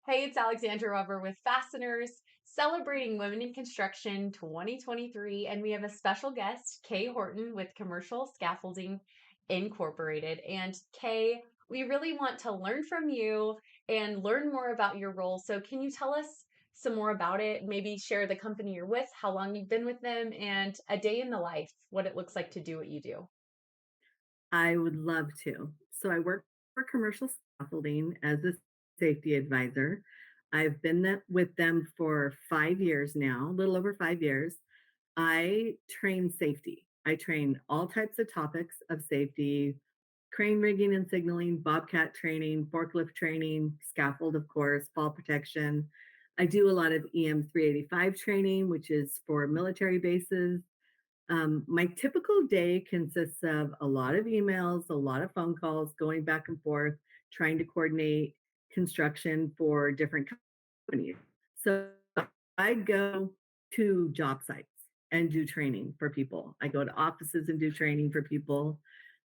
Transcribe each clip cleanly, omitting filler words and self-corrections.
Hey, it's Alexandra Weber with Fasteners, celebrating Women in Construction 2023. And we have a special guest, Kaye Horton with Commercial Scaffolding Incorporated. And Kaye, we really want to learn from you and learn more about your role. So, can you tell us some more about it? Maybe share the company you're with, how long you've been with them, and a day in the life, what it looks like to do what you do. I would love to. So I work for Commercial Scaffolding as a safety advisor. I've been with them for 5 years now, a little over 5 years. I train safety. I train all types of topics of safety, crane rigging and signaling, bobcat training, forklift training, scaffold, of course, fall protection. I do a lot of EM 385 training, which is for military bases. My typical day consists of a lot of emails, a lot of phone calls, going back and forth, trying to coordinate construction for different companies. So I go to job sites and do training for people. I go to offices and do training for people.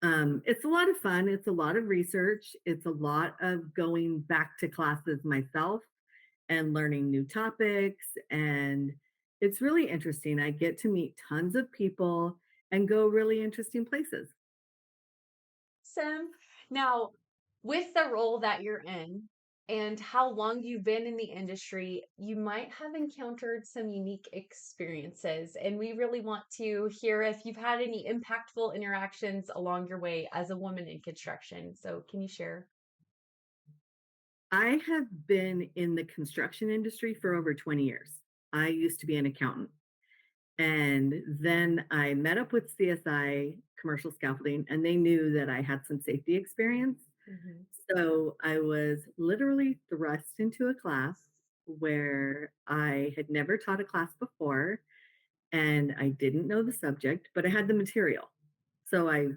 It's a lot of fun. It's a lot of research. It's a lot of going back to classes myself and learning new topics. And it's really interesting. I get to meet tons of people and go really interesting places. Sim. Now, with the role that you're in and how long you've been in the industry, you might have encountered some unique experiences. And we really want to hear if you've had any impactful interactions along your way as a woman in construction. So, can you share? I have been in the construction industry for over 20 years. I used to be an accountant. And then I met up with CSI Commercial Scaffolding, and they knew that I had some safety experience. Mhm. So I was literally thrust into a class where I had never taught a class before and I didn't know the subject, but I had the material. So I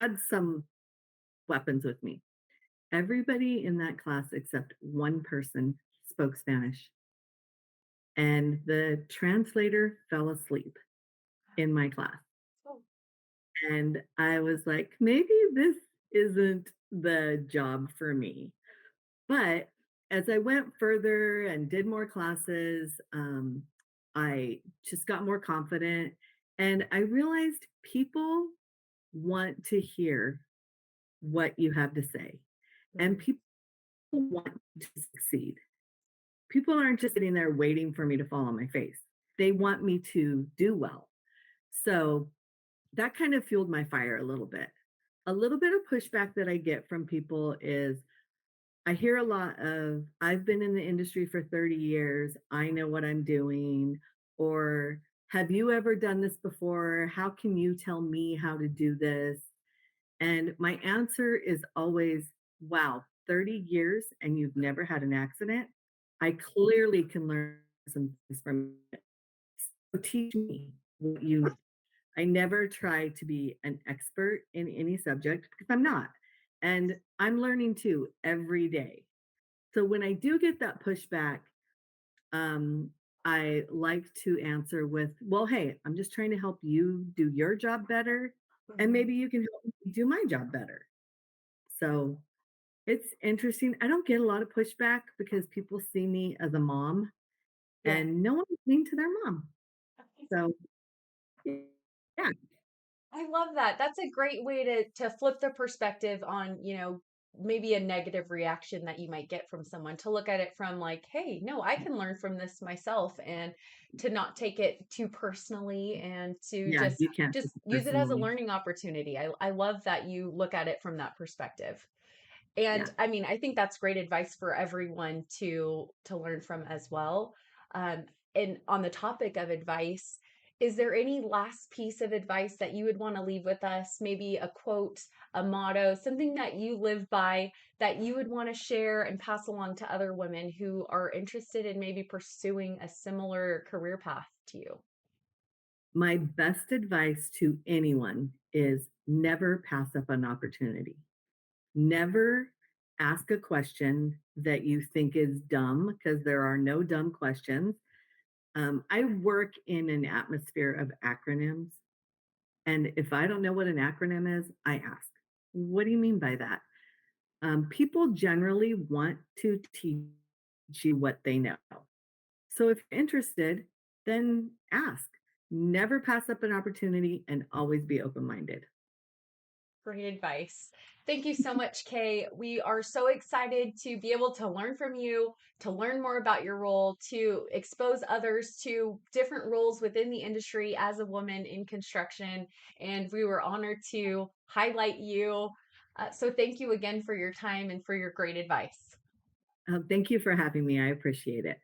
had some weapons with me. Everybody in that class except one person spoke Spanish, and the translator fell asleep in my class. Oh, And I was like, maybe this isn't the job for me. But as I went further and did more classes, I just got more confident. And I realized people want to hear what you have to say, and mhm. people want to succeed. People aren't just sitting there waiting for me to fall on my face. They want me to do well. So that kind of fueled my fire a little bit. A little bit of pushback that I get from people is I hear a lot of, I've been in the industry for 30 years. I know what I'm doing. Or have you ever done this before? How can you tell me how to do this? And my answer is always, wow, 30 years and you've never had an accident. I clearly can learn some things from it. So teach me what you know. I never try to be an expert in any subject because I'm not. And I'm learning too every day. So when I do get that pushback, um, I like to answer with, well, hey, I'm just trying to help you do your job better. And Mhm. maybe you can help me do my job better. So it's interesting. I don't get a lot of pushback because people see me as a mom Yeah. and no one is mean to their mom. So yeah, I love that. That's a great way to flip the perspective on, maybe a negative reaction that you might get from someone to look at it from like, hey, no, I can learn from this myself and to not take it too personally and to yeah, just you can't take just it use it as a personally. learning opportunity. I love that you look at it from that perspective. And Yeah. I mean, I think that's great advice for everyone to learn from as well. Um, and on the topic of advice, is there any last piece of advice that you would want to leave with us? Maybe a quote, a motto, something that you live by that you would want to share and pass along to other women who are interested in maybe pursuing a similar career path to you? My best advice to anyone is never pass up an opportunity. Never ask a question that you think is dumb because there are no dumb questions. I work in an atmosphere of acronyms. And if I don't know what an acronym is, I ask, what do you mean by that? People generally want to teach you what they know. So if you're interested, then ask. Never pass up an opportunity and always be open minded. Great advice. Thank you so much, Kay. We are so excited to be able to learn from you, to learn more about your role, to expose others to different roles within the industry as a woman in construction. And we were honored to highlight you. So thank you again for your time and for your great advice. Thank you for having me. I appreciate it.